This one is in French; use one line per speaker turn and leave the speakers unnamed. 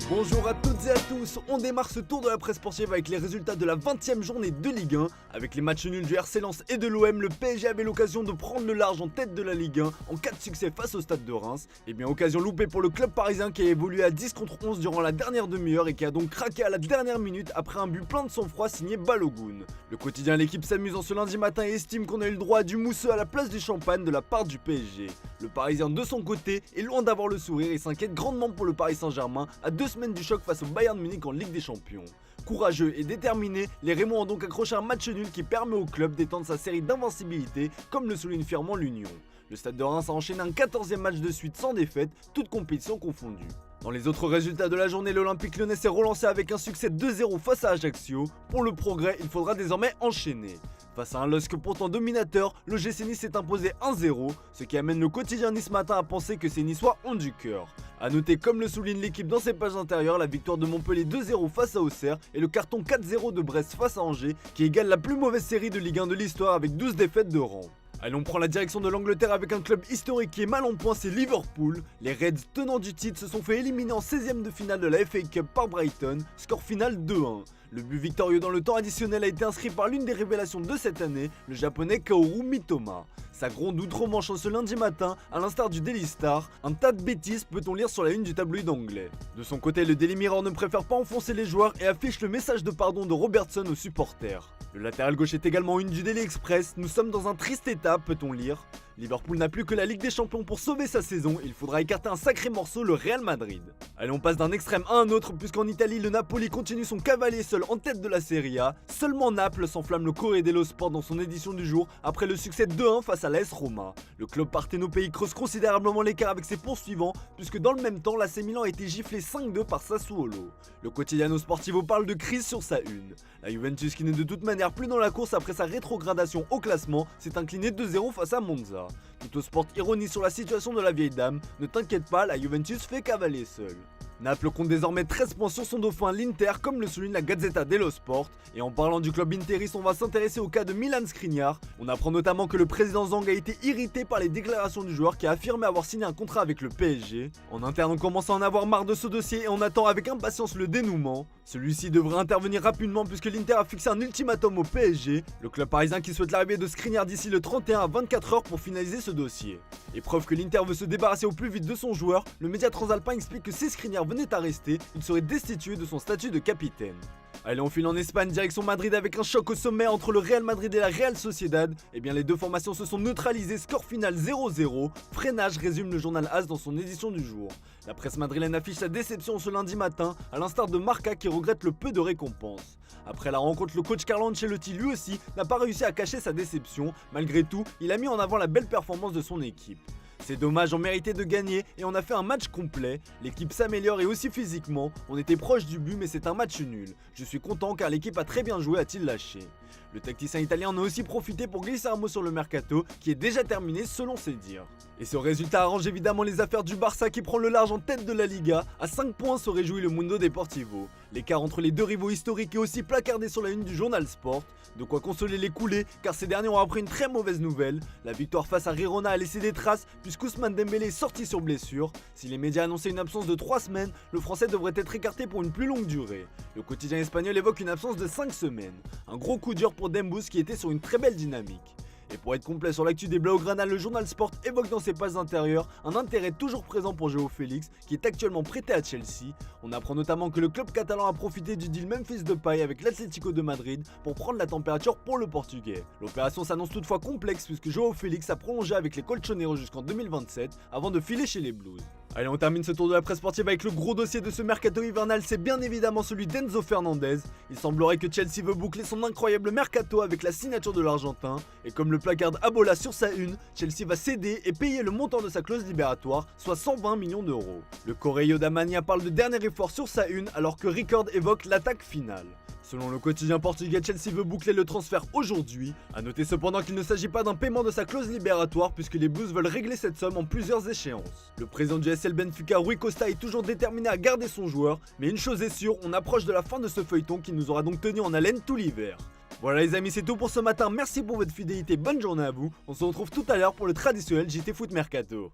Bonjour à toutes et à tous, on démarre ce tour de la presse sportive avec les résultats de la 20e journée de Ligue 1. Avec les matchs nuls du RC Lens et de l'OM, le PSG avait l'occasion de prendre le large en tête de la Ligue 1 en cas de succès face au Stade de Reims. Et bien occasion loupée pour le club parisien qui a évolué à 10 contre 11 durant la dernière demi-heure et qui a donc craqué à la dernière minute après un but plein de sang-froid signé Balogun. Le quotidien L'équipe s'amuse en ce lundi matin et estime qu'on a eu le droit à du mousseux à la place du champagne de la part du PSG. Le parisien de son côté est loin d'avoir le sourire et s'inquiète grandement pour le Paris Saint-Germain à 2 semaines du choc face au Bayern Munich en Ligue des Champions. Courageux et déterminés, les Rémois ont donc accroché un match nul qui permet au club d'étendre sa série d'invincibilité, comme le souligne fièrement l'Union. Le Stade de Reims a enchaîné un 14e match de suite sans défaite, toutes compétitions confondues. Dans les autres résultats de la journée, l'Olympique Lyonnais s'est relancé avec un succès 2-0 face à Ajaccio. Pour le progrès, il faudra désormais enchaîner. Face à un LOSC pourtant dominateur, le GC Nice s'est imposé 1-0, ce qui amène le quotidien Nice Matin à penser que ces Niçois ont du cœur. A noter, comme le souligne l'équipe dans ses pages intérieures, la victoire de Montpellier 2-0 face à Auxerre et le carton 4-0 de Brest face à Angers, qui égale la plus mauvaise série de Ligue 1 de l'histoire avec 12 défaites de rang. Allez, on prend la direction de l'Angleterre avec un club historique qui est mal en point, c'est Liverpool. Les Reds, tenants du titre, se sont fait éliminer en 16e de finale de la FA Cup par Brighton, score final 2-1. Le but victorieux dans le temps additionnel a été inscrit par l'une des révélations de cette année, le japonais Kaoru Mitoma. Ça gronde outre-Manche ce lundi matin, à l'instar du Daily Star, un tas de bêtises peut-on lire sur la une du tabloïd anglais. De son côté, le Daily Mirror ne préfère pas enfoncer les joueurs et affiche le message de pardon de Robertson aux supporters. Le latéral gauche est également une du Daily Express, nous sommes dans un triste état, peut-on lire. Liverpool n'a plus que la Ligue des Champions pour sauver sa saison, il faudra écarter un sacré morceau, le Real Madrid. Allez, on passe d'un extrême à un autre, puisqu'en Italie, le Napoli continue son cavalier seul en tête de la Serie A. Seulement Naples s'enflamme le Corriere dello Sport dans son édition du jour, après le succès 2-1 face à l'AS Roma. Le club partenopéi creuse considérablement l'écart avec ses poursuivants, puisque dans le même temps, l'AC Milan a été giflé 5-2 par Sassuolo. Le Quotidiano Sportivo parle de crise sur sa une. La Juventus, qui n'est de toute manière plus dans la course après sa rétrogradation au classement, s'est inclinée 2-0 face à Monza. Tutto Sport ironise sur la situation de la vieille dame, ne t'inquiète pas, la Juventus fait cavaler seule. Naples compte désormais 13 points sur son dauphin l'Inter, comme le souligne la Gazzetta dello Sport. Et en parlant du club interiste, on va s'intéresser au cas de Milan Skriniar. On apprend notamment que le président Zang a été irrité par les déclarations du joueur qui a affirmé avoir signé un contrat avec le PSG. En interne, on commence à en avoir marre de ce dossier et on attend avec impatience le dénouement. Celui-ci devrait intervenir rapidement puisque l'Inter a fixé un ultimatum au PSG, le club parisien qui souhaite l'arrivée de Skriniar d'ici le 31 à 24 heures pour finaliser ce dossier. Et preuve que l'Inter veut se débarrasser au plus vite de son joueur, le média transalpin explique que si Skriniar venait à rester, il serait destitué de son statut de capitaine. Allez, on file en Espagne, direction Madrid avec un choc au sommet entre le Real Madrid et la Real Sociedad. Eh bien, les deux formations se sont neutralisées, score final 0-0. Freinage, résume le journal AS dans son édition du jour. La presse madrilène affiche sa déception ce lundi matin, à l'instar de Marca qui regrette le peu de récompenses. Après la rencontre, le coach Carlo Ancelotti lui aussi n'a pas réussi à cacher sa déception. Malgré tout, il a mis en avant la belle performance de son équipe. C'est dommage, on méritait de gagner et on a fait un match complet. L'équipe s'améliore et aussi physiquement. On était proche du but mais c'est un match nul. Je suis content car l'équipe a très bien joué, a-t-il lâché. Le tacticien italien en a aussi profité pour glisser un mot sur le mercato qui est déjà terminé selon ses dires. Et ce résultat arrange évidemment les affaires du Barça qui prend le large en tête de la Liga. À 5 points se réjouit le Mundo Deportivo. L'écart entre les deux rivaux historiques est aussi placardé sur la une du journal Sport. De quoi consoler les coulés car ces derniers ont appris une très mauvaise nouvelle. La victoire face à Girona a laissé des traces puisqu'Ousmane Dembélé est sorti sur blessure. Si les médias annonçaient une absence de 3 semaines, le français devrait être écarté pour une plus longue durée. Le quotidien espagnol évoque une absence de 5 semaines. Un gros coup dur pour Dembous qui était sur une très belle dynamique. Et pour être complet sur l'actu des Blaugrana, le journal Sport évoque dans ses pages intérieures un intérêt toujours présent pour João Félix qui est actuellement prêté à Chelsea. On apprend notamment que le club catalan a profité du deal Memphis Depay avec l'Atlético de Madrid pour prendre la température pour le portugais. L'opération s'annonce toutefois complexe puisque João Félix a prolongé avec les Colchoneros jusqu'en 2027 avant de filer chez les Blues. Allez, on termine ce tour de la presse sportive avec le gros dossier de ce mercato hivernal, c'est bien évidemment celui d'Enzo Fernandez. Il semblerait que Chelsea veut boucler son incroyable mercato avec la signature de l'Argentin. Et comme le placarde Abola sur sa une, Chelsea va céder et payer le montant de sa clause libératoire, soit 120 millions d'euros. Le Correio da Manhã parle de dernier effort sur sa une alors que Record évoque l'attaque finale. Selon le quotidien portugais, Chelsea veut boucler le transfert aujourd'hui. A noter cependant qu'il ne s'agit pas d'un paiement de sa clause libératoire puisque les Blues veulent régler cette somme en plusieurs échéances. Le président du SL Benfica, Rui Costa, est toujours déterminé à garder son joueur, mais une chose est sûre, on approche de la fin de ce feuilleton qui nous aura donc tenu en haleine tout l'hiver. Voilà les amis, c'est tout pour ce matin, merci pour votre fidélité, bonne journée à vous. On se retrouve tout à l'heure pour le traditionnel JT Foot Mercato.